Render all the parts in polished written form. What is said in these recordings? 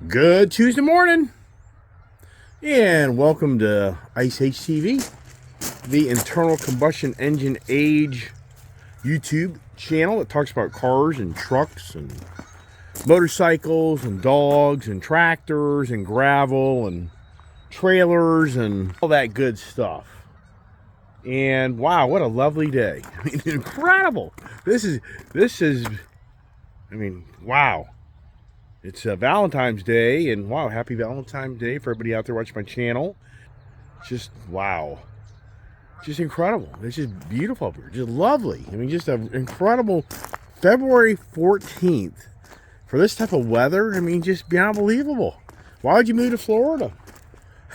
Good Tuesday morning, and welcome to Ice Age TV, the internal combustion engine age YouTube channel that talks about cars and trucks and motorcycles and dogs and tractors and gravel and trailers and all that good stuff. And wow, what a lovely day. I mean, incredible. This is I mean, wow. It's Valentine's Day, and wow, happy Valentine's Day for everybody out there watching my channel. Just wow. Just incredible. It's just beautiful up here. Just lovely. I mean, just an incredible February 14th. For this type of weather, I mean, just beyond unbelievable. Why would you move to Florida?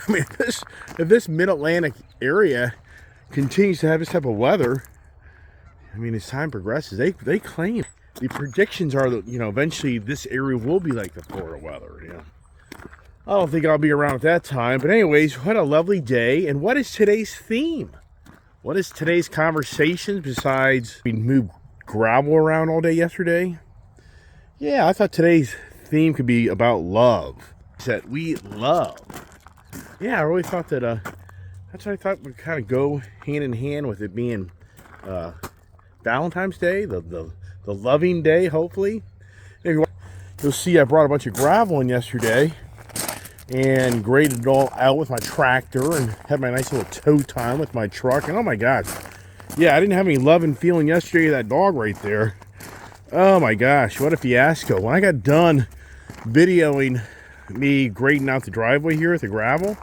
I mean, if this mid-Atlantic area continues to have this type of weather, I mean, as time progresses, they claim the predictions are that, you know, eventually this area will be like the Florida weather. You know, I don't think I'll be around at that time. But anyways, what a lovely day. And what is today's theme? What is today's conversation besides we moved gravel around all day yesterday? Yeah, I thought today's theme could be about love. That we love. Yeah, I really thought that that's what I thought would kind of go hand in hand with it being Valentine's Day, the loving day, hopefully. You'll see I brought a bunch of gravel in yesterday and graded it all out with my tractor and had my nice little tow time with my truck. And oh my gosh, yeah, I didn't have any love and feeling yesterday of that dog right there. Oh my gosh, what a fiasco. When I got done videoing me grading out the driveway here with the gravel,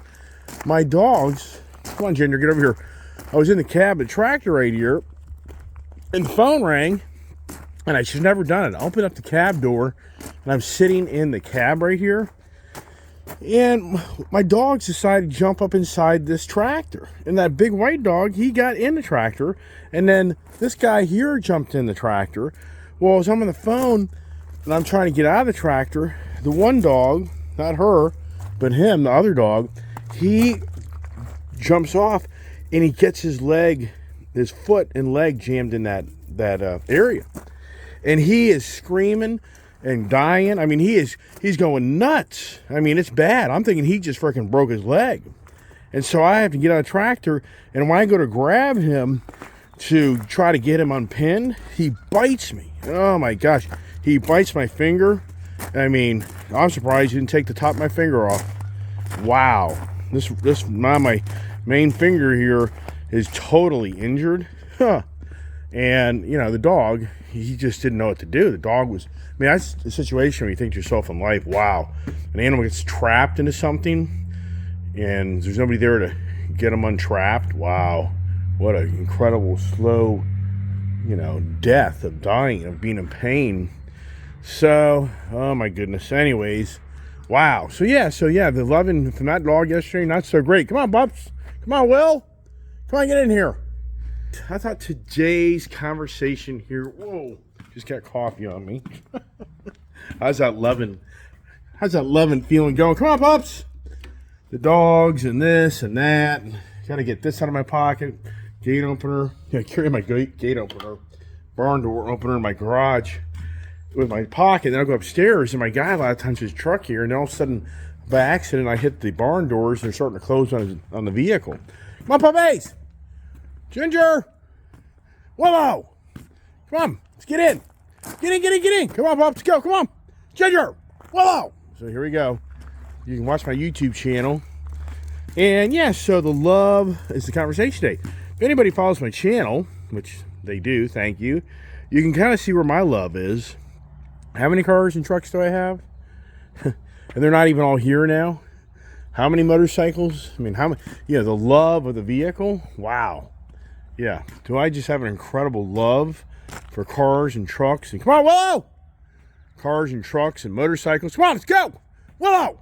my dogs, come on Ginger, get over here. I was in the cab of the tractor right here and the phone rang. And I should have never done it. I opened up the cab door, and I'm sitting in the cab right here. And my dogs decided to jump up inside this tractor. And that big white dog, he got in the tractor. And then this guy here jumped in the tractor. Well, as I'm on the phone, and I'm trying to get out of the tractor, the one dog, not her, but him, the other dog, he jumps off, and he gets his foot and leg jammed in that area. And he is screaming and dying. I mean, he's going nuts. I mean, it's bad. I'm thinking he just freaking broke his leg. And so I have to get out of the tractor. And when I go to grab him to try to get him unpinned, he bites me. Oh my gosh. He bites my finger. I mean, I'm surprised he didn't take the top of my finger off. Wow. My main finger here is totally injured. Huh. And, you know, the dog, he just didn't know what to do. The dog was, I mean, that's the situation where you think to yourself in life, wow, an animal gets trapped into something and there's nobody there to get them untrapped. Wow, what an incredible, slow, you know, death of dying, of being in pain. So, oh my goodness. Anyways, wow. So yeah, the loving from that dog yesterday, not so great. Come on, Bubs. Come on, Will. Come on, get in here. I thought today's conversation here, whoa, just got coffee on me. How's that loving feeling going? Come on, pups. The dogs and this and that. Got to get this out of my pocket. Gate opener. Yeah, carry my gate opener. Barn door opener in my garage with my pocket. Then I'll go upstairs, and my guy a lot of times his truck here, and then all of a sudden, by accident, I hit the barn doors. And they're starting to close on the vehicle. Come on, puppies. Ginger! Willow! Come on, let's get in. Get in. Come on, Bob, let's go. Come on. Ginger! Willow! So here we go. You can watch my YouTube channel. And yeah, so the love is the conversation today. If anybody follows my channel, which they do, thank you, you can kind of see where my love is. How many cars and trucks do I have? And they're not even all here now. How many motorcycles? I mean, how many? You know, the love of the vehicle. Wow. Yeah. Do I just have an incredible love for cars and trucks? And come on, Willow! Cars and trucks and motorcycles. Come on, let's go! Willow!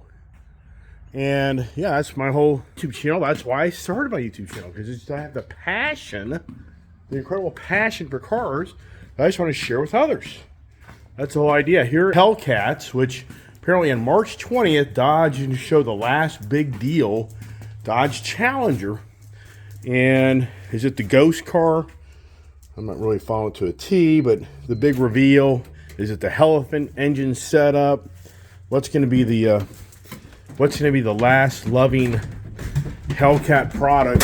And yeah, that's my whole YouTube channel. That's why I started my YouTube channel, because I have the passion, the incredible passion for cars that I just want to share with others. That's the whole idea. Here at Hellcats, which apparently on March 20th, Dodge showed the last big deal, Dodge Challenger. And is it the ghost car? I'm not really following to a T, but the big reveal, is it the elephant engine setup? what's going to be the last loving Hellcat product,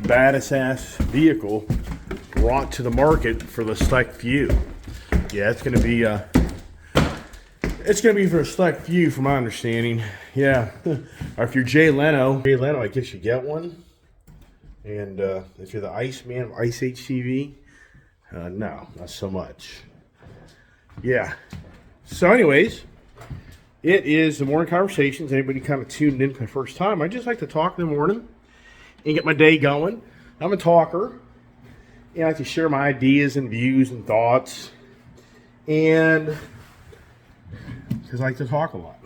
badass ass vehicle brought to the market for the select few. Yeah, it's going to be for a select few, from my understanding. Yeah, or if you're Jay Leno, I guess you get one. And if you're the Iceman of Ice HTV, no, not so much. Yeah. So, anyways, it is the morning conversations. Anybody kind of tuned in for the first time? I just like to talk in the morning and get my day going. I'm a talker, and I like to share my ideas and views and thoughts, and because I like to talk a lot.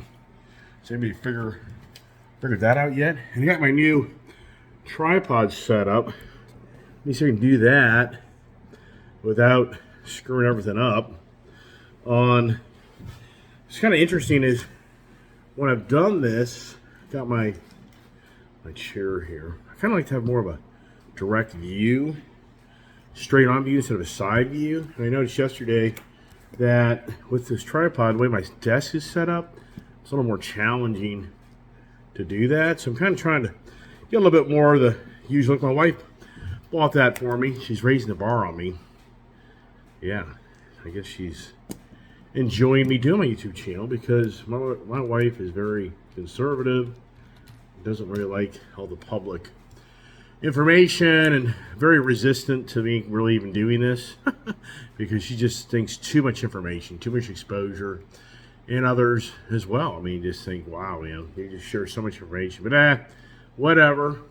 So anybody figured that out yet? And I got my new tripod set up. Let me see if I can do that without screwing everything up. It's kind of interesting is when I've done this, got my chair here. I kind of like to have more of a direct view, straight on view instead of a side view. And I noticed yesterday that with this tripod, the way my desk is set up, it's a little more challenging to do that. So I'm kind of trying to get a little bit more of the usual. My wife bought that for me. She's raising the bar on me. Yeah, I guess she's enjoying me doing my YouTube channel because my wife is very conservative, doesn't really like all the public information, and very resistant to me really even doing this because she just thinks too much information, too much exposure, and others as well. I mean, just think, wow, man, you just share so much information. But whatever.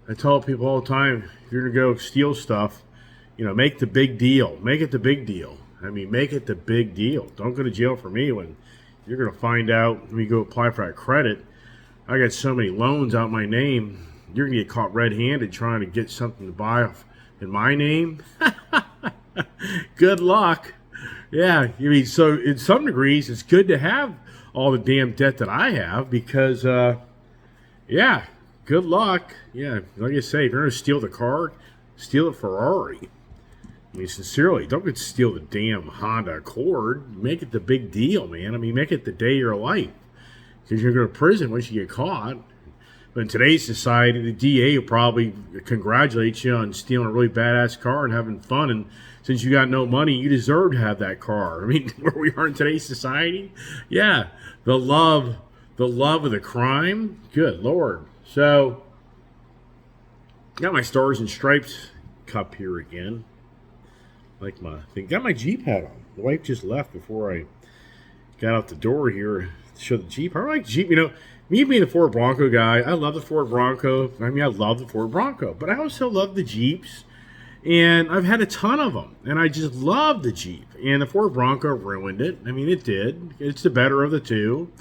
I tell people all the time, if you're gonna go steal stuff, make the big deal. Make it the big deal. I mean, make it the big deal. Don't go to jail for me when you're gonna find out when you go apply for that credit. I got so many loans out my name. You're going to get caught red-handed trying to get something to buy in my name. Good luck. Yeah, I mean, so in some degrees, it's good to have all the damn debt that I have because, yeah, good luck. Yeah, like I say, if you're going to steal the car, steal a Ferrari. I mean, sincerely, don't get steal the damn Honda Accord. Make it the big deal, man. I mean, make it the day of your life because you're going to prison once you get caught. But in today's society, the DA will probably congratulate you on stealing a really badass car and having fun. And since you got no money, you deserve to have that car. I mean, where we are in today's society, yeah, the love of the crime. Good Lord. So, got my Stars and Stripes cup here again. Like my thing. Got my Jeep hat on. The wife just left before I got out the door here to show the Jeep. I like Jeep, me being the Ford Bronco guy, I love the Ford Bronco. I mean, I love the Ford Bronco, but I also love the Jeeps, and I've had a ton of them, and I just love the Jeep. And the Ford Bronco ruined it. I mean, it did. It's the better of the two.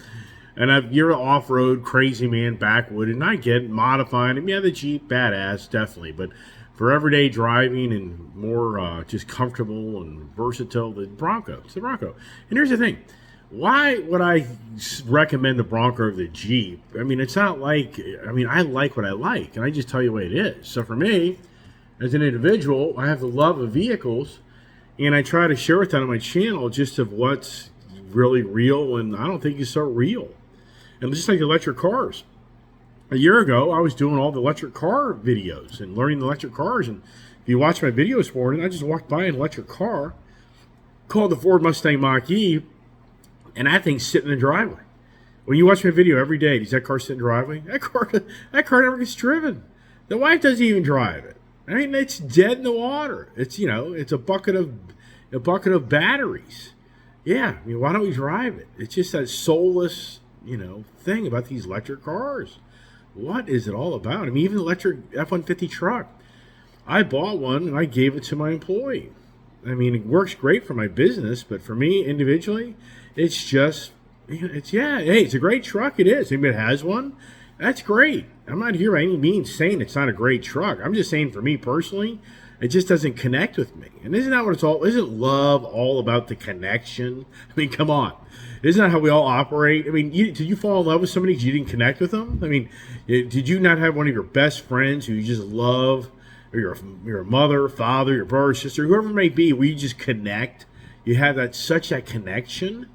And you're an off-road crazy man, backwood, and I get modifying them. Yeah, the Jeep, badass, definitely. But for everyday driving and more just comfortable and versatile, the Bronco. It's the Bronco. And here's the thing. Why would I recommend the Bronco over the Jeep? I mean, it's not like, I like what I like, and I just tell you what it is. So for me, as an individual, I have the love of vehicles, and I try to share with that on my channel just of what's really real, and I don't think it's so real. And just like electric cars. A year ago, I was doing all the electric car videos and learning the electric cars, and if you watch my video this morning, I just walked by an electric car called the Ford Mustang Mach-E, and that thing's sitting in the driveway. When you watch my video every day, does that car sit in the driveway? That car never gets driven. The wife doesn't even drive it. I mean, it's dead in the water. It's it's a bucket of batteries. Yeah, I mean, why don't we drive it? It's just that soulless, thing about these electric cars. What is it all about? I mean, even the electric F-150 truck. I bought one and I gave it to my employee. I mean, it works great for my business, but for me individually, it's just, it's a great truck. It is. If it has one, that's great. I'm not here by any means saying it's not a great truck. I'm just saying for me personally, it just doesn't connect with me. And isn't that what it's all, isn't love all about the connection? I mean, come on. Isn't that how we all operate? I mean, did you fall in love with somebody because you didn't connect with them? I mean, did you not have one of your best friends who you just love, or your mother, father, your brother, sister, whoever it may be, where you just connect? You have such that connection.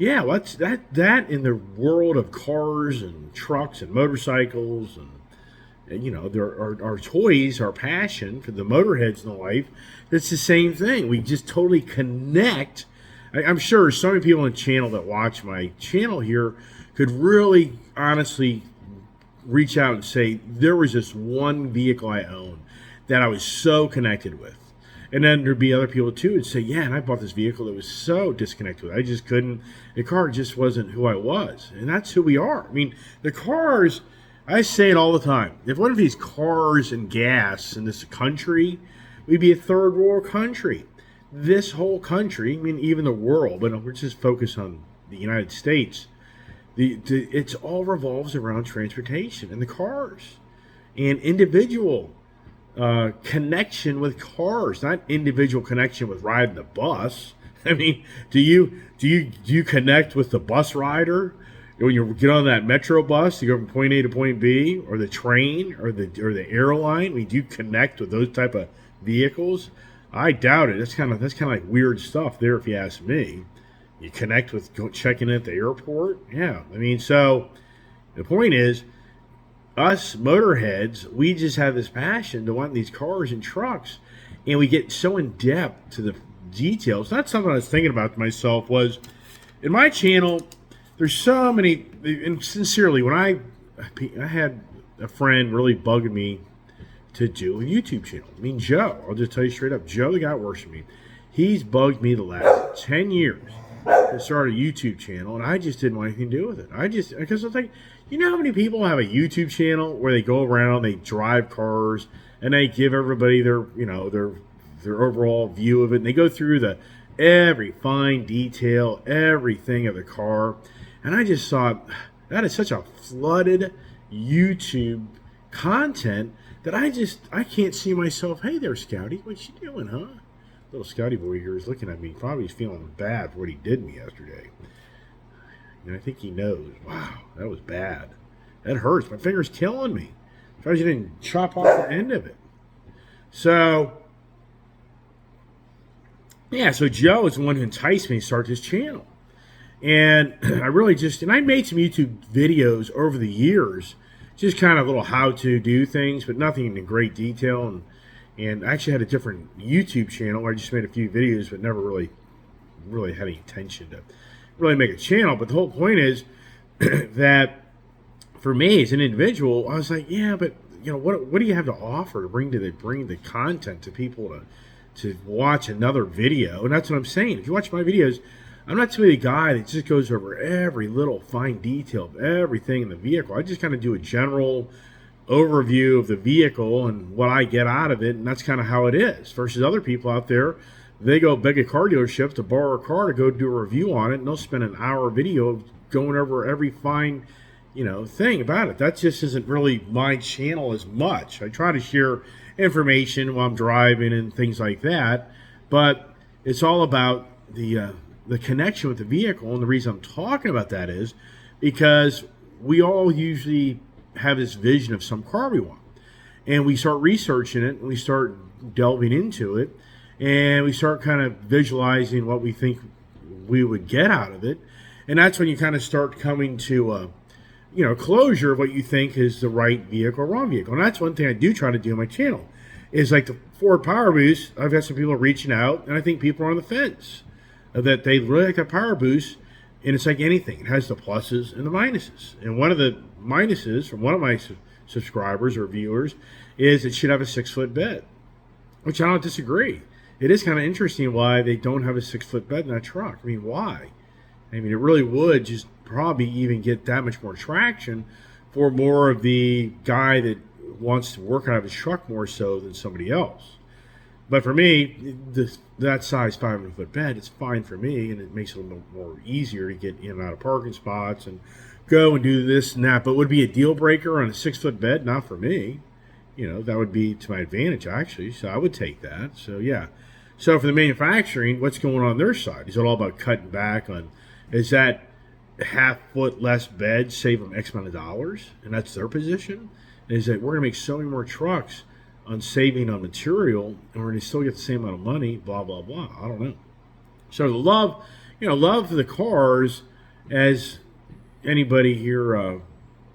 Yeah, what's that in the world of cars and trucks and motorcycles and you know, there are our toys, our passion for the motorheads in life. It's the same thing. We just totally connect. I'm sure so many people on the channel that watch my channel here could really honestly reach out and say there was this one vehicle I own that I was so connected with. And then there'd be other people too who'd say, yeah, and I bought this vehicle that was so disconnected with. I just couldn't, the car just wasn't who I was. And that's who we are. I mean, the cars, I say it all the time. If one of these cars and gas in this country, we'd be a third world country. This whole country, I mean, even the world, but we're just focused on the United States. It's all revolves around transportation and the cars and individual connection with cars, not individual connection with riding the bus. I mean, do you connect with the bus rider when you get on that metro bus to go from point A to point B, or the train, or the airline? I mean, do you connect with those type of vehicles? I doubt it. That's kind of like weird stuff there, if you ask me. You connect with checking in at the airport, yeah. I mean, so the point is, us motorheads, we just have this passion to want these cars and trucks, and we get so in depth to the details. Not something I was thinking about to myself was, in my channel, there's so many, and sincerely, when I had a friend really bugging me to do a YouTube channel. I mean, Joe, I'll just tell you straight up, Joe, the guy that works for me, he's bugged me the last 10 years to start a YouTube channel, and I just didn't want anything to do with it. Because I was like, you know how many people have a YouTube channel where they go around, they drive cars, and they give everybody their, you know, their overall view of it, and they go through every fine detail, everything of the car, and I just thought, that is such a flooded YouTube content that I can't see myself. Hey there, Scouty, what you doing, huh? Little Scouty boy here is looking at me. Probably feeling bad for what he did to me yesterday. And I think he knows. Wow, that was bad. That hurts. My finger's killing me. If I didn't chop off the end of it. So, yeah, so Joe is the one who enticed me to start this channel. And I really and I made some YouTube videos over the years, just kind of little how-to do things, but nothing in great detail. And I actually had a different YouTube channel where I just made a few videos, but never really had any intention to really make a channel. But the whole point is that for me as an individual, I was like, yeah, but you know, what do you have to offer to bring the content to people to watch another video? And that's what I'm saying. If you watch my videos, I'm not simply the guy that just goes over every little fine detail of everything in the vehicle. I just kind of do a general overview of the vehicle and what I get out of it, and that's kind of how it is. Versus other people out there, they go beg a car dealership to borrow a car to go do a review on it, and they'll spend an hour video going over every fine, you know, thing about it. That just isn't really my channel as much. I try to share information while I'm driving and things like that, but it's all about the connection with the vehicle. And the reason I'm talking about that is because we all usually have this vision of some car we want, and we start researching it, and we start delving into it, and we start kind of visualizing what we think we would get out of it. And that's when you kind of start coming to closure of what you think is the right vehicle or wrong vehicle. And that's one thing I do try to do on my channel is like the Ford Power Boost. I've got some people reaching out, and I think people are on the fence that they really like that Power Boost. And it's like anything. It has the pluses and the minuses. And one of the minuses from one of my subscribers or viewers is it should have a 6-foot bed, which I don't disagree. It is kind of interesting why they don't have a 6-foot bed in that truck. I mean, why? I mean, it really would just probably even get that much more traction for more of the guy that wants to work out of his truck more so than somebody else. But for me, that size 500-foot bed, it's fine for me, and it makes it a little more easier to get in and out of parking spots and go and do this and that. But would it be a deal breaker on a 6-foot bed? Not for me. You know, that would be to my advantage, actually, so I would take that. So, yeah. So for the manufacturing, what's going on their side? Is it all about cutting back on, is that half-foot less bed save them X amount of dollars? And that's their position? Is that we're going to make so many more trucks on saving on material, and we're going to still get the same amount of money, blah, blah, blah. I don't know. So love for the cars, as anybody here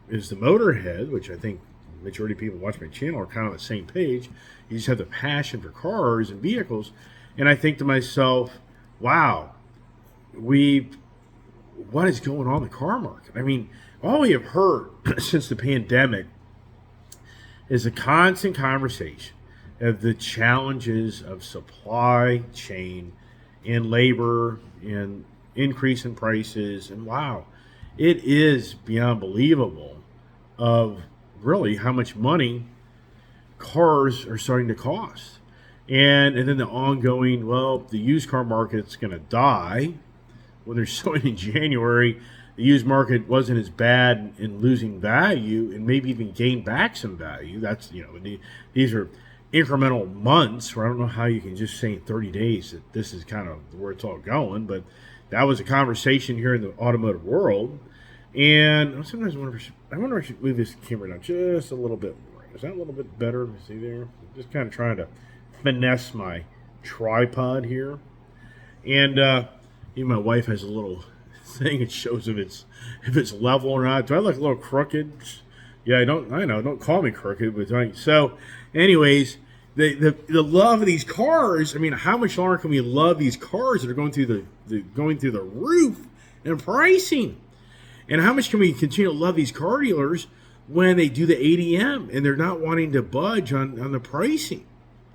is the motorhead, which I think the majority of people watch my channel are kind of on the same page. You just have the passion for cars and vehicles. And I think to myself, wow, what is going on in the car market? I mean, all we have heard since the pandemic is a constant conversation of the challenges of supply chain and labor and increase in prices. And wow, it is beyond believable of really how much money cars are starting to cost. And then the ongoing, well, the used car market's going to die. When they're showing in January, the used market wasn't as bad in losing value and maybe even gained back some value. That's, these are incremental months where I don't know how you can just say in 30 days that this is kind of where it's all going. But that was a conversation here in the automotive world. And sometimes I wonder if I should move this camera down just a little bit more. Is that a little bit better? See there? I'm just kind of trying to finesse my tripod here. And even my wife has a little thing. It shows if it's level or not. Do I look a little crooked? Yeah, I know. Don't call me crooked. But so, anyways, the love of these cars. I mean, how much longer can we love these cars that are going through the roof in pricing? And how much can we continue to love these car dealers when they do the ADM and they're not wanting to budge on the pricing?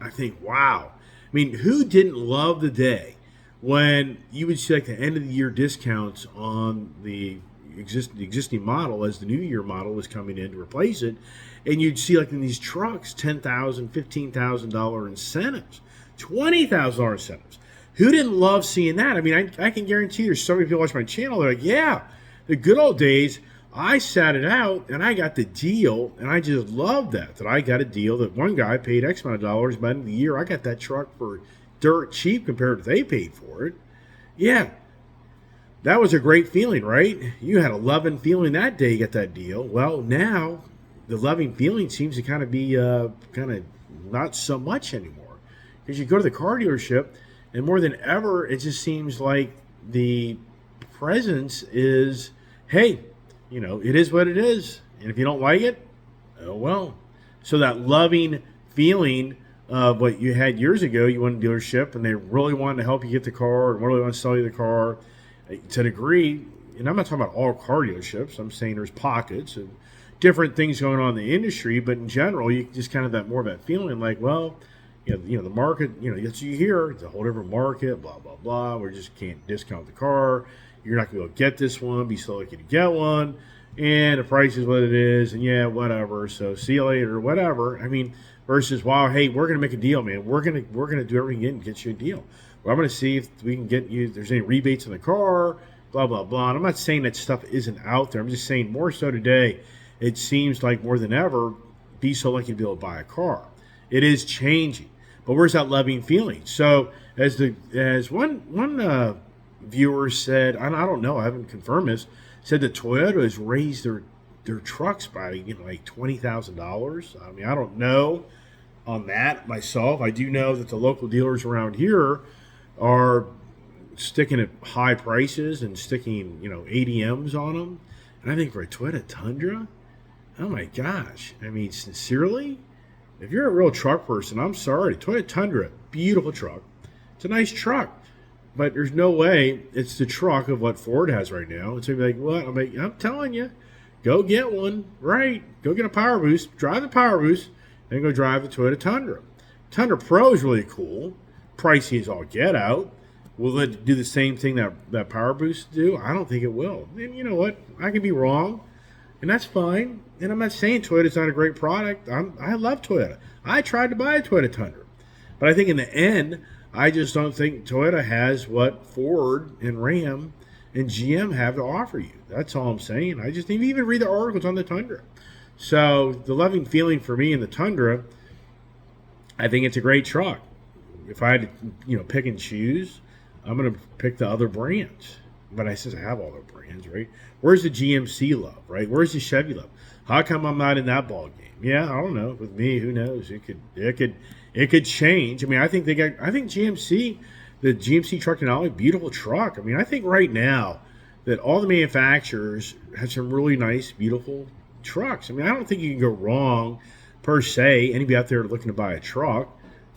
I think, wow. I mean, who didn't love the day when you would see like the end of the year discounts on the existing model as the new year model was coming in to replace it, and you'd see like in these trucks $10,000, $15,000 incentives, $20,000 incentives. Who didn't love seeing that? I mean, I can guarantee there's so many people watch my channel. They're like, yeah, the good old days. I sat it out and I got the deal, and I just loved that I got a deal that one guy paid X amount of dollars. By the end of the year, I got that truck for dirt cheap compared to they paid for it. Yeah, that was a great feeling, right? You had a loving feeling that day you got that deal. Well, now the loving feeling seems to kind of be kind of not so much anymore, because you go to the car dealership and more than ever it just seems like the presence is, hey, it is what it is. And if you don't like it, oh well. So that loving feeling of what you had years ago, you went to a dealership and they really wanted to help you get the car and really want to sell you the car to a degree. And I'm not talking about all car dealerships. I'm saying there's pockets and different things going on in the industry. But in general, you just kind of that more of that feeling like, well, the market, that's you hear, it's a whole different market, blah, blah, blah. We just can't discount the car. You're not going to be able to get this one, be so lucky to get one, and the price is what it is, and yeah, whatever, so see you later, whatever. I mean, versus, wow, hey, we're going to make a deal, man. We're going to do everything in to get you a deal. Well, I'm going to see if we can get you, if there's any rebates in the car, blah, blah, blah. And I'm not saying that stuff isn't out there. I'm just saying more so today, it seems like more than ever, be so lucky to be able to buy a car. It is changing. But where's that loving feeling? So as one viewer said, and I don't know, I haven't confirmed this, said that Toyota has raised their trucks by like $20,000. I mean, I don't know on that myself. I do know that the local dealers around here are sticking at high prices and sticking ADMs on them. And I think for a Toyota Tundra, oh my gosh, I mean, sincerely, if you're a real truck person, I'm sorry, Toyota Tundra, beautiful truck. It's a nice truck. But there's no way it's the truck of what Ford has right now. It's going to be like, what? I'm telling you, go get one, right? Go get a Power Boost, drive the Power Boost, then go drive the Toyota Tundra. Tundra Pro is really cool. Pricey as all get out. Will it do the same thing that Power Boost do? I don't think it will. And you know what? I can be wrong, and that's fine. And I'm not saying Toyota's not a great product. I love Toyota. I tried to buy a Toyota Tundra. But I think in the end, I just don't think Toyota has what Ford and Ram and GM have to offer you. That's all I'm saying. I just didn't even read the articles on the Tundra. So the loving feeling for me in the Tundra, I think it's a great truck. If I had to, pick and choose, I'm going to pick the other brands. But I says I have all the brands, right? Where's the GMC love, right? Where's the Chevy love? How come I'm not in that ball game? Yeah, I don't know. With me, who knows? It could change. I mean, I think GMC, the GMC truck technology, beautiful truck. I mean, I think right now that all the manufacturers have some really nice, beautiful trucks. I mean, I don't think you can go wrong per se. Anybody out there looking to buy a truck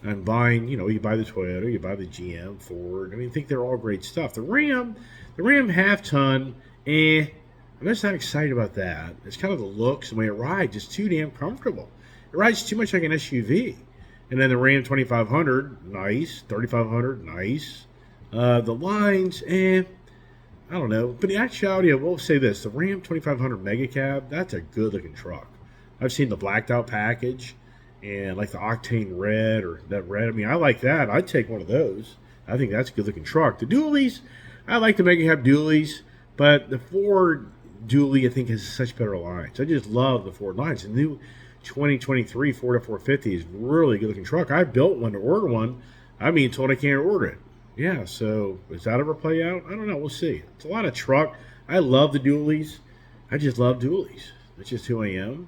and buying, you buy the Toyota, you buy the GM, Ford. I mean, I think they're all great stuff. The Ram half ton, I'm just not excited about that. It's kind of the looks and the way it rides. It's too damn comfortable. It rides too much like an SUV. And then the Ram 2500, nice. 3500, nice. The lines, I don't know. But in actuality, I will say this. The Ram 2500 Mega Cab, that's a good-looking truck. I've seen the blacked out package and like the octane red or that red. I mean, I like that. I'd take one of those. I think that's a good-looking truck. The dualies, I like the Mega Cab dualies, but the Ford dually, I think, has such better lines. I just love the Ford lines. The new 2023 Ford F450 is really good-looking truck. I built one to order one. I'm being told I can't order it. Yeah, so does that ever play out? I don't know. We'll see. It's a lot of truck. I love the dualies. I just love dualies. That's just who I am.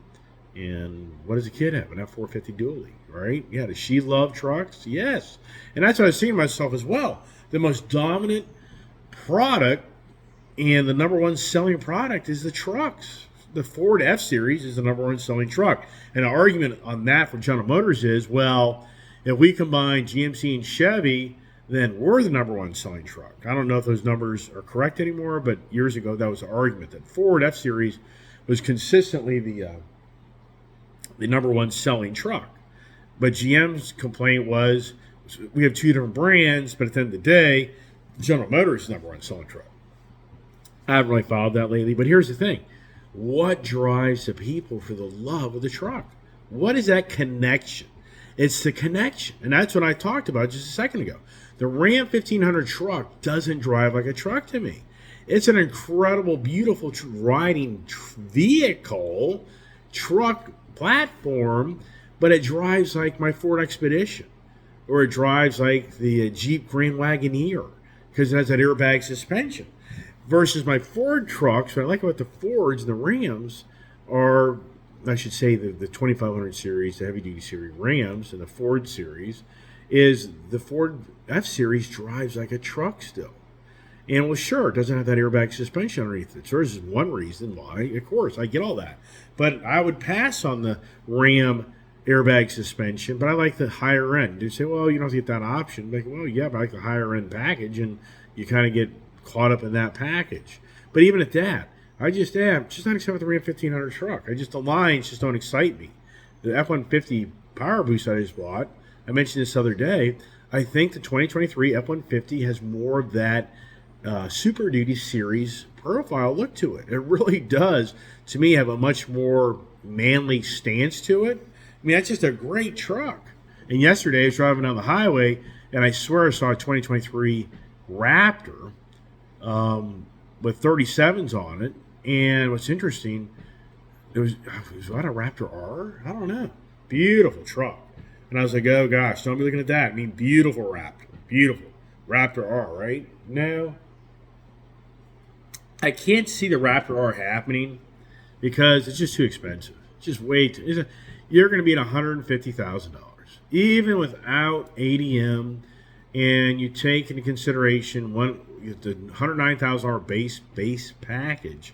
And what does a kid have? An F450 dually, right? Yeah, does she love trucks? Yes. And that's what I was seeing myself as well. The most dominant product and the number one selling product is the trucks. The Ford F-Series is the number one selling truck. And an argument on that for General Motors is, well, if we combine GMC and Chevy, then we're the number one selling truck. I don't know if those numbers are correct anymore, but years ago that was the argument that Ford F-Series was consistently the number one selling truck. But GM's complaint was, we have two different brands, but at the end of the day, General Motors is the number one selling truck. I haven't really followed that lately, but here's the thing. What drives the people for the love of the truck? What is that connection? It's the connection, and that's what I talked about just a second ago. The Ram 1500 truck doesn't drive like a truck to me. It's an incredible, beautiful riding vehicle, truck platform, but it drives like my Ford Expedition, or it drives like the Jeep Grand Wagoneer because it has that airbag suspension. Versus my Ford trucks, what I like about the Fords and the Rams are, I should say, the 2500 series, the heavy-duty series Rams, and the Ford series, is the Ford F-Series drives like a truck still. And, well, sure, it doesn't have that airbag suspension underneath it. So there's one reason why. Of course, I get all that. But I would pass on the Ram airbag suspension, but I like the higher end. You say, well, you don't get that option. Like, well, yeah, but I like the higher end package, and you kind of get caught up in that package. But even at that, I'm just not excited with the Ram 1500 truck. The lines just don't excite me. The F-150 Power Boost I just bought, I mentioned this other day, I think the 2023 F-150 has more of that Super Duty series profile look to it. It really does, to me, have a much more manly stance to it. I mean, that's just a great truck. And yesterday I was driving down the highway, and I swear I saw a 2023 Raptor with 37s on it. And what's interesting, was that a Raptor R? I don't know. Beautiful truck. And I was like, oh gosh, don't be looking at that. I mean, beautiful Raptor. Beautiful. Raptor R, right? No. I can't see the Raptor R happening because it's just too expensive. It's just way too. You're going to be at $150,000. Even without ADM, and you take into consideration the $109,000 base package.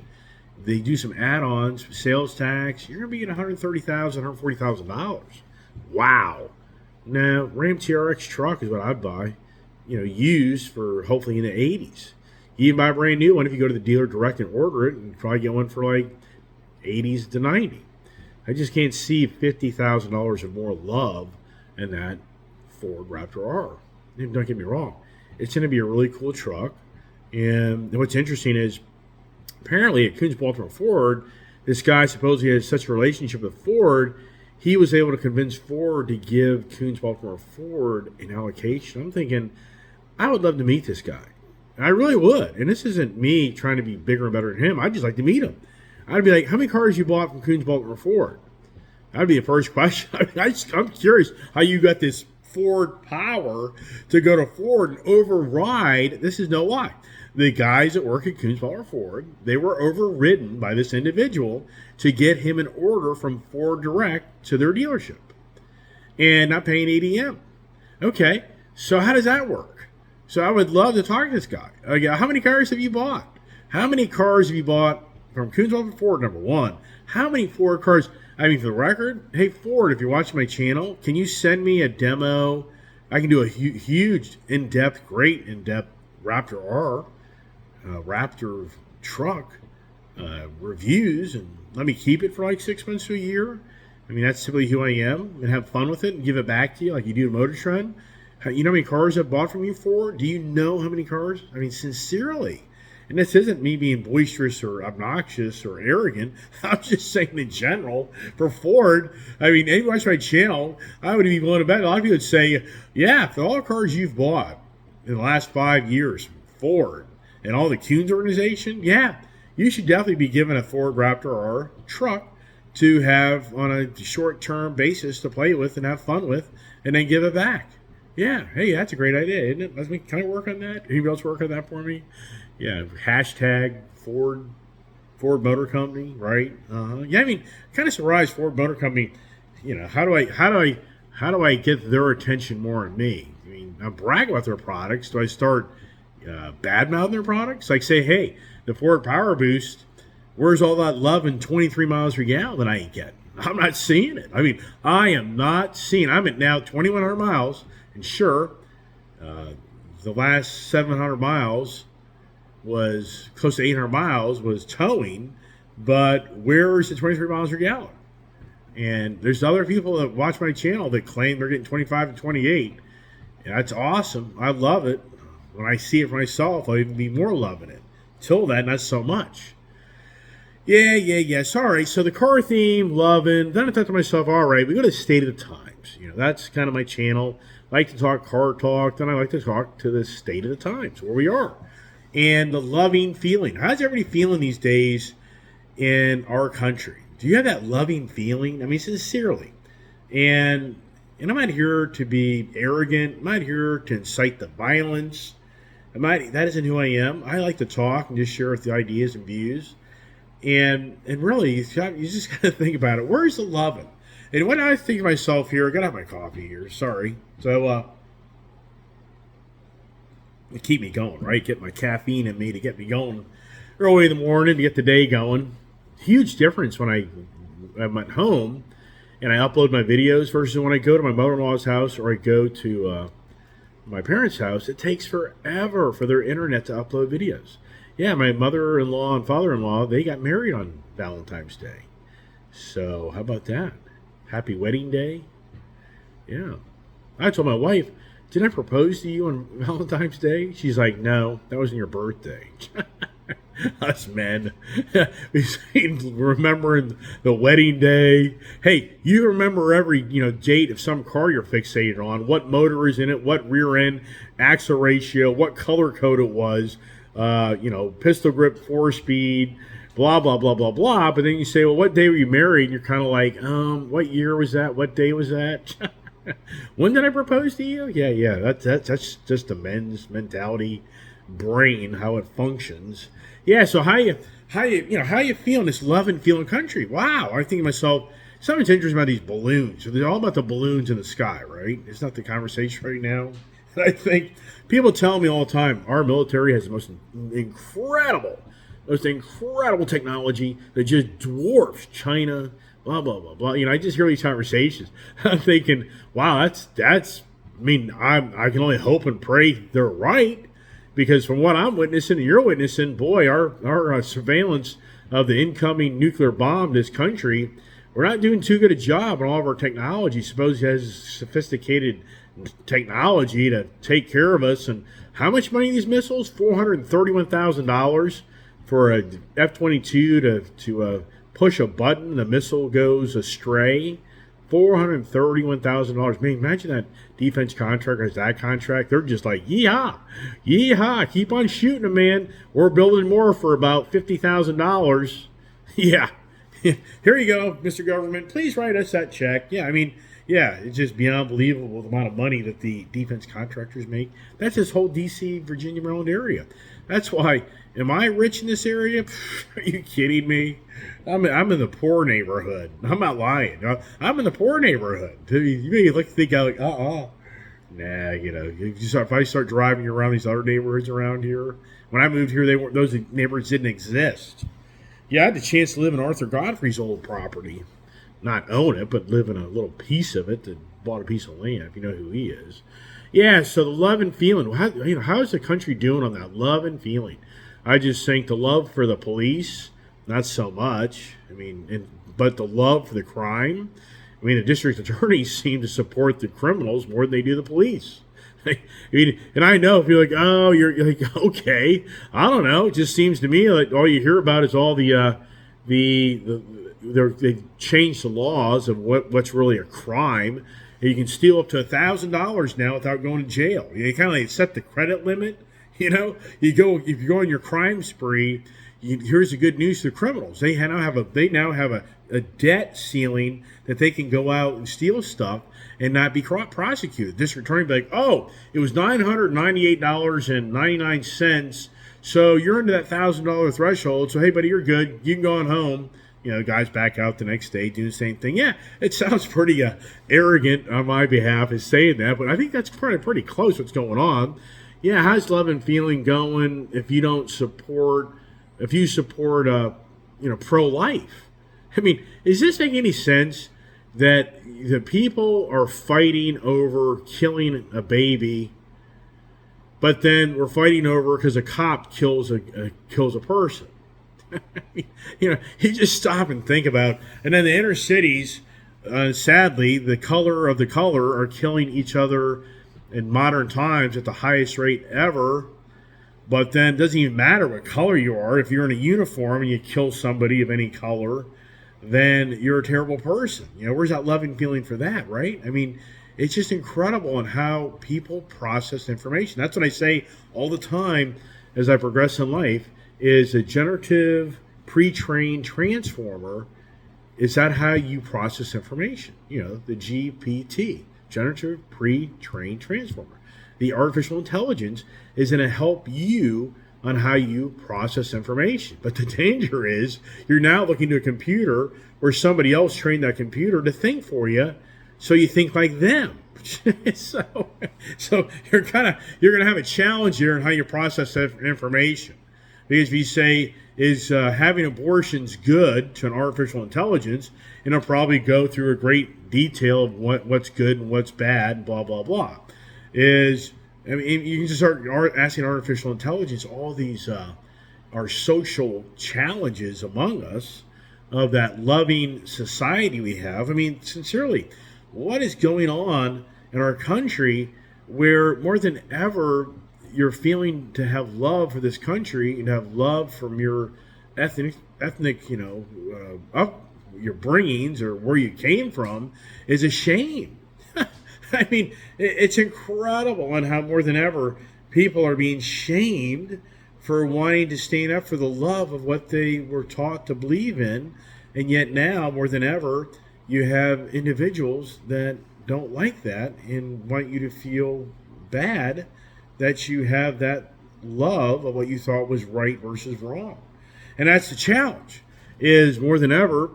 They do some add-ons, sales tax. You're going to be at $130,000, $140,000. Wow. Now, Ram TRX truck is what I'd buy, used for hopefully in the 80s. You can buy a brand new one if you go to the dealer direct and order it, and probably get one for like 80s to 90. I just can't see $50,000 or more love in that Ford Raptor R. Don't get me wrong. It's going to be a really cool truck. And what's interesting is, apparently at Koons Baltimore Ford, this guy supposedly has such a relationship with Ford, he was able to convince Ford to give Koons Baltimore Ford an allocation. I'm thinking, I would love to meet this guy. I really would. And this isn't me trying to be bigger and better than him. I'd just like to meet him. I'd be like, how many cars you bought from Koons Baltimore Ford? That'd be the first question. I'm curious how you got this Ford power to go to Ford and override. This is no lie. The guys that work at Koons Baltimore Ford, they were overridden by this individual to get him an order from Ford Direct to their dealership and not paying ADM. Okay, so how does that work? So I would love to talk to this guy. How many cars have you bought? How many cars have you bought from Coonsville and Ford, number one? How many Ford cars? I mean, for the record, hey, Ford, if you're watching my channel, can you send me a demo? I can do a huge, in-depth, great in-depth Raptor R, Raptor truck reviews, and let me keep it for like 6 months to a year. I mean, that's simply who I am, and have fun with it and give it back to you like you do to Motor Trend. You know how many cars I've bought from you for? Do you know how many cars? I mean, sincerely. And this isn't me being boisterous or obnoxious or arrogant. I'm just saying in general, for Ford, I mean, anyone watch my channel, I would be willing to bet. A lot of people would say, yeah, for all the cars you've bought in the last 5 years, Ford, and all the Coons organization, yeah, you should definitely be given a Ford Raptor R truck to have on a short-term basis to play with and have fun with, and then give it back. Yeah, hey, that's a great idea, isn't it? Can I work on that? Anybody else work on that for me? Yeah, hashtag Ford Motor Company, right? Yeah, I mean, kind of surprised Ford Motor Company. You know, how do I get their attention more on me? I mean, I brag about their products. Do I start bad mouthing their products? Like say, hey, the Ford Power Boost, where's all that love and 23 miles per gallon that I ain't getting? I'm not seeing it. I mean, I am not seeing. I'm at now 2,100 miles, and sure, the last 700 miles was close to 800 miles was towing, but where is the 23 miles per gallon? And there's other people that watch my channel that claim they're getting 25 and 28. And that's awesome. I love it. When I see it for myself, I'll even be more loving it. Till then, not so much. Yeah. Sorry. So the car theme, loving. Then I thought to myself, all right, we go to the state of the times. You know, that's kind of my channel. I like to talk car talk. Then I like to talk to the state of the times, where we are. And the loving feeling. How's everybody feeling these days in our country? Do you have that loving feeling? I mean, sincerely. And I'm not here to be arrogant. I'm not here to incite the violence. That isn't who I am. I like to talk and just share the ideas and views. And really, you just got to think about it. Where's the loving? And when I think of myself here, I got to have my coffee here. Sorry. So, to keep me going, right? Get my caffeine in me to get me going early in the morning to get the day going. Huge difference when I'm at home and I upload my videos versus when I go to my mother-in-law's house or I go to my parents' house. It takes forever for their internet to upload videos. Yeah, my mother-in-law and father-in-law, they got married on Valentine's Day. So how about that? Happy wedding day. Yeah. I told my wife, did I propose to you on Valentine's Day? She's like, no, that wasn't your birthday. Us men. Remembering the wedding day. Hey, you remember every date of some car you're fixated on, what motor is in it, what rear end, axle ratio, what color code it was, pistol grip, 4-speed, blah, blah, blah, blah, blah. But then you say, well, what day were you married? And you're kind of like, what year was that? What day was that? When did I propose to you? Yeah. That's just a men's mentality, brain, how it functions. Yeah. So how you feeling this loving feeling country? Wow. I think to myself, something's interesting about these balloons. So they're all about the balloons in the sky, right? It's not the conversation right now. And I think people tell me all the time, our military has the most incredible technology that just dwarfs China. Blah, blah, blah, blah. I just hear these conversations. I'm thinking, wow, that's. I mean, I can only hope and pray they're right, because from what I'm witnessing and you're witnessing, boy, our surveillance of the incoming nuclear bomb in this country, we're not doing too good a job on all of our technology. Suppose it has sophisticated technology to take care of us. And how much money are these missiles? $431,000 for a F-22 to push a button, the missile goes astray. $431,000. Man, imagine that defense contractor has that contract. They're just like, yeehaw, keep on shooting them, man. We're building more for about $50,000. Yeah. Here you go, Mr. Government. Please write us that check. Yeah, I mean, yeah, it's just beyond believable the amount of money that the defense contractors make. That's this whole D.C., Virginia, Maryland area. That's why, am I rich in this area? Are you kidding me? I'm in the poor neighborhood. I'm not lying. I'm in the poor neighborhood. You may think like, Nah, if I start driving around these other neighborhoods around here, when I moved here, those neighborhoods didn't exist. Yeah, I had the chance to live in Arthur Godfrey's old property, not own it, but live in a little piece of it. That bought a piece of land, if you know who he is. Yeah, so the love and feeling. How is the country doing on that love and feeling? I just think the love for the police, not so much. But the love for the crime. The district attorneys seem to support the criminals more than they do the police. And I know if you're like, oh, you're like, okay, I don't know. It just seems to me like all you hear about is all they've changed the laws of what's really a crime. You can steal up to $1,000 now without going to jail. You kind of like set the credit limit. If you go on your crime spree. Here's the good news to the criminals. They now have a debt ceiling that they can go out and steal stuff and not be prosecuted. District attorney be like, oh, it was $998.99. So you're into that $1,000 threshold. So hey, buddy, you're good. You can go on home. Guys back out the next day, do the same thing. Yeah, it sounds pretty arrogant on my behalf as saying that, but I think that's pretty close what's going on. Yeah, how's love and feeling going if you support pro-life? Is this making any sense that the people are fighting over killing a baby, but then we're fighting over because a cop kills a person? You just stop and think about it. And then the inner cities, sadly, the color are killing each other in modern times at the highest rate ever. But then it doesn't even matter what color you are. If you're in a uniform and you kill somebody of any color, then you're a terrible person. Where's that loving feeling for that, right? It's just incredible on how people process information. That's what I say all the time as I progress in life, is a generative pre-trained transformer. Is that how you process information? The GPT, generative pre-trained transformer. The artificial intelligence is going to help you on how you process information. But the danger is you're now looking to a computer where somebody else trained that computer to think for you, so you think like them. so you're going to have a challenge here in how you process that information. Because if you say, is having abortions good to an artificial intelligence, and it'll probably go through a great detail of what's good and what's bad, blah, blah, blah. You can just start asking artificial intelligence all these our social challenges among us of that loving society we have. Sincerely, what is going on in our country where more than ever you're feeling to have love for this country and have love from your ethnic your bringings or where you came from is a shame. It's incredible on how more than ever people are being shamed for wanting to stand up for the love of what they were taught to believe in. And yet now, more than ever, you have individuals that don't like that and want you to feel bad that you have that love of what you thought was right versus wrong. And that's the challenge, is more than ever,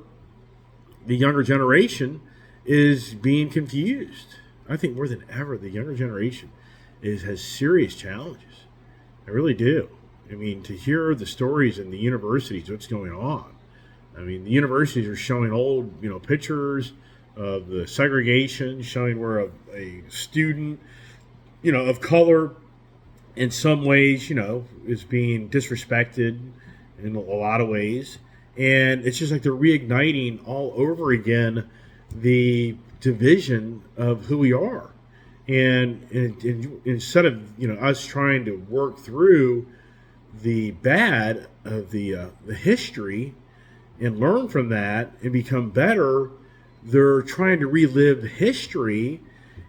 the younger generation is being confused. I think more than ever, the younger generation has serious challenges. I really do. To hear the stories in the universities, what's going on. The universities are showing old, pictures of the segregation, showing where a student, of color, in some ways, is being disrespected in a lot of ways. And it's just like they're reigniting all over again the division of who we are. And instead of, us trying to work through the bad of the history and learn from that and become better, they're trying to relive history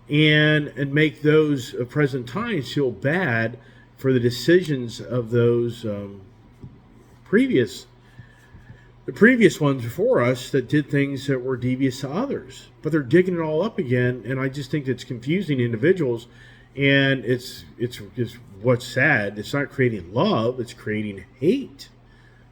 and make those of present times feel bad for the decisions of those the previous ones before us that did things that were devious to others. But they're digging it all up again, and I just think it's confusing individuals. And it's what's sad. It's not creating love; it's creating hate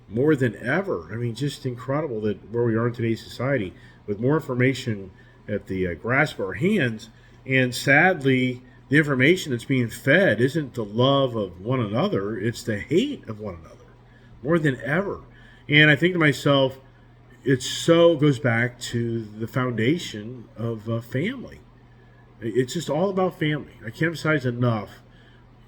more than ever. Just incredible that where we are in today's society, with more information at the grasp of our hands, and sadly, the information that's being fed isn't the love of one another, it's the hate of one another more than ever. And I think to myself, it so goes back to the foundation of family. It's just all about family. I can't emphasize enough.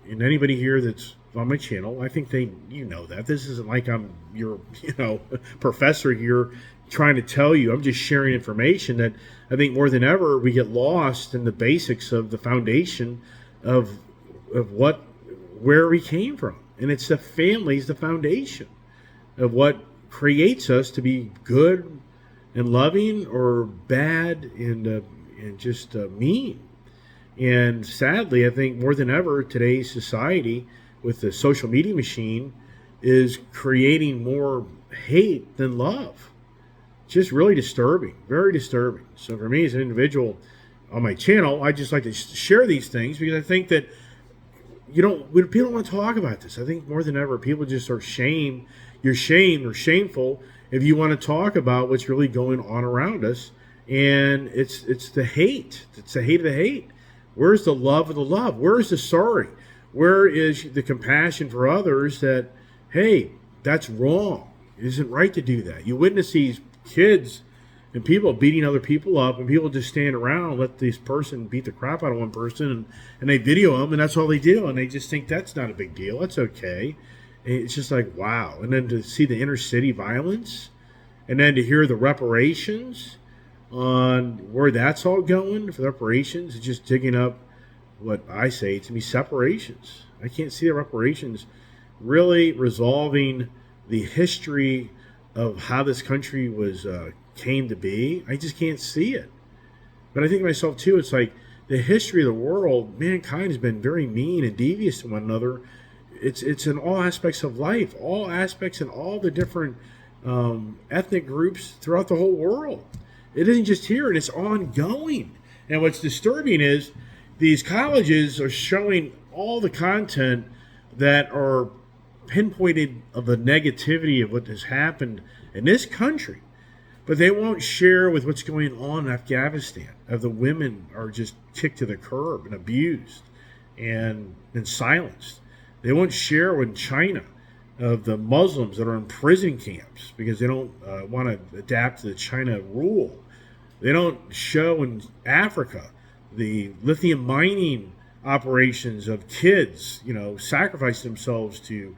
And anybody here that's on my channel, I think that. This isn't like I'm your, professor here trying to tell you. I'm just sharing information that I think more than ever we get lost in the basics of the foundation of where we came from. And it's the family's the foundation of what creates us to be good and loving or bad and just mean. And sadly, I think more than ever, today's society with the social media machine is creating more hate than love. Just really disturbing, very disturbing. So for me as an individual on my channel, I just like to share these things because I think that people don't want to talk about this. I think more than ever, people just are shamed. You're shamed or shameful if you want to talk about what's really going on around us. And it's the hate. It's the hate of the hate. Where's the love of the love? Where's the sorry? Where is the compassion for others that, hey, that's wrong. It isn't right to do that. You witness these kids and people beating other people up, and people just stand around and let this person beat the crap out of one person, and they video them, and that's all they do. And they just think that's not a big deal. That's okay. And it's just like, wow. And then to see the inner city violence, and then to hear the reparations on where that's all going for the reparations, it's just digging up what I say to be separations. I can't see the reparations really resolving the history of how this country was came to be. I just can't see it. But I think to myself too, it's like the history of the world, mankind has been very mean and devious to one another. It's in all aspects of life, all aspects and all the different ethnic groups throughout the whole world. It isn't just here, and it's ongoing. And what's disturbing is these colleges are showing all the content that are pinpointed of the negativity of what has happened in this country. But they won't share with what's going on in Afghanistan. Of the women are just kicked to the curb and abused and silenced. They won't share with China of the Muslims that are in prison camps because they don't want to adapt to the China rule. They don't show in Africa the lithium mining operations of kids, sacrifice themselves to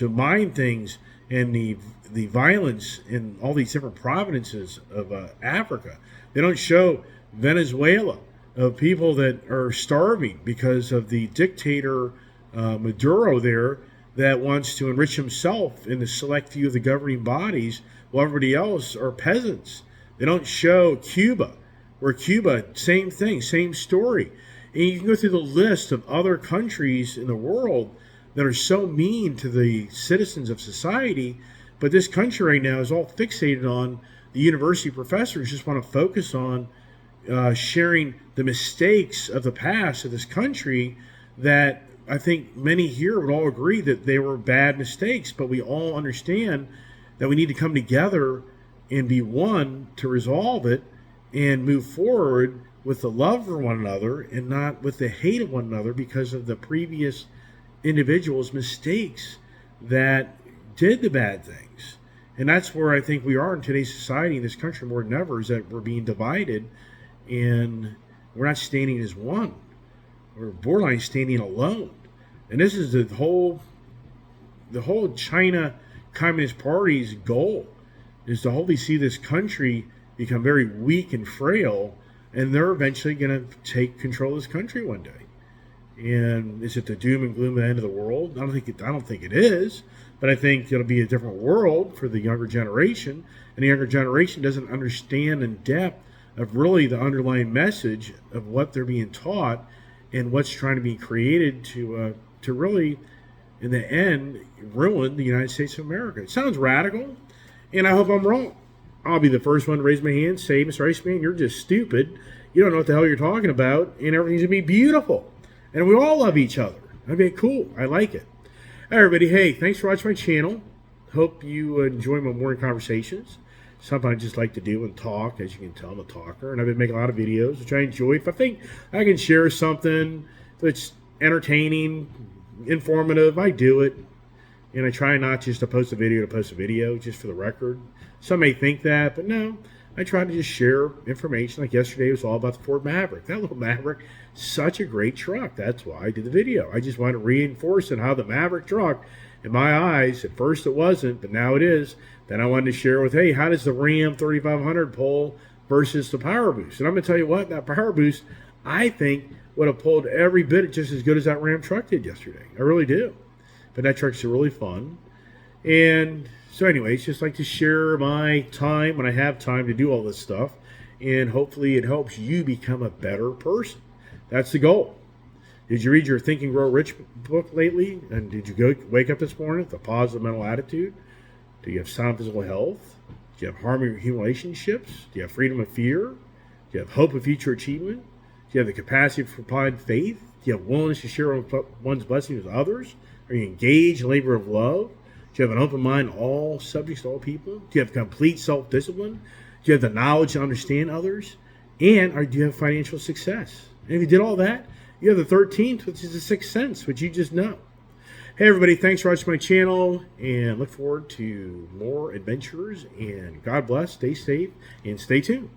mine things, and the violence in all these different provinces of Africa. They don't show Venezuela of people that are starving because of the dictator Maduro there that wants to enrich himself in the select few of the governing bodies while everybody else are peasants. They don't show Cuba, where Cuba, same thing, same story. And you can go through the list of other countries in the world that are so mean to the citizens of society, but this country right now is all fixated on the university professors just want to focus on sharing the mistakes of the past of this country that I think many here would all agree that they were bad mistakes, but we all understand that we need to come together and be one to resolve it and move forward with the love for one another and not with the hate of one another because of the previous individuals' mistakes that did the bad things. And that's where I think we are in today's society in this country more than ever, is that we're being divided and we're not standing as one. We're borderline standing alone. And this is the whole China Communist Party's goal, is to hopefully see this country become very weak and frail, and they're eventually going to take control of this country one day. And is it the doom and gloom at the end of the world? I don't think it is, but I think it'll be a different world for the younger generation, and the younger generation doesn't understand in depth of really the underlying message of what they're being taught and what's trying to be created to really, in the end, ruin the United States of America. It sounds radical, and I hope I'm wrong. I'll be the first one to raise my hand, say, Mr. Iceman, you're just stupid. You don't know what the hell you're talking about, and everything's going to be beautiful. And we all love each other. I mean, cool. I like it. All right, everybody. Hey, thanks for watching my channel. Hope you enjoy my morning conversations. Something I just like to do and talk. As you can tell, I'm a talker, and I've been making a lot of videos, which I enjoy. If I think I can share something, if it's entertaining, informative. I do it. And I try not just to post a video, just for the record. Some may think that, but no. I try to just share information. Like yesterday, it was all about the Ford Maverick. That little Maverick, such a great truck. That's why I did the video. I just want to reinforce it, how the Maverick truck, in my eyes, at first it wasn't, but now it is. Then I wanted to share with, hey, how does the Ram 3500 pull versus the Power Boost? And I'm going to tell you what, that Power Boost, I think, would have pulled every bit just as good as that Ram truck did yesterday. I really do. But that truck's really fun. And so anyways, just like to share my time when I have time to do all this stuff. And hopefully it helps you become a better person. That's the goal. Did you read your Think and Grow Rich book lately? And did you wake up this morning with a positive mental attitude? Do you have sound physical health? Do you have harmony in human relationships? Do you have freedom of fear? Do you have hope of future achievement? Do you have the capacity for applied faith? Do you have willingness to share one's blessings with others? Are you engaged in labor of love? Do you have an open mind on all subjects, to all people? Do you have complete self-discipline? Do you have the knowledge to understand others? And do you have financial success? And if you did all that, you have the 13th, which is the sixth sense, which you just know. Hey, everybody, thanks for watching my channel, and look forward to more adventures. And God bless, stay safe, and stay tuned.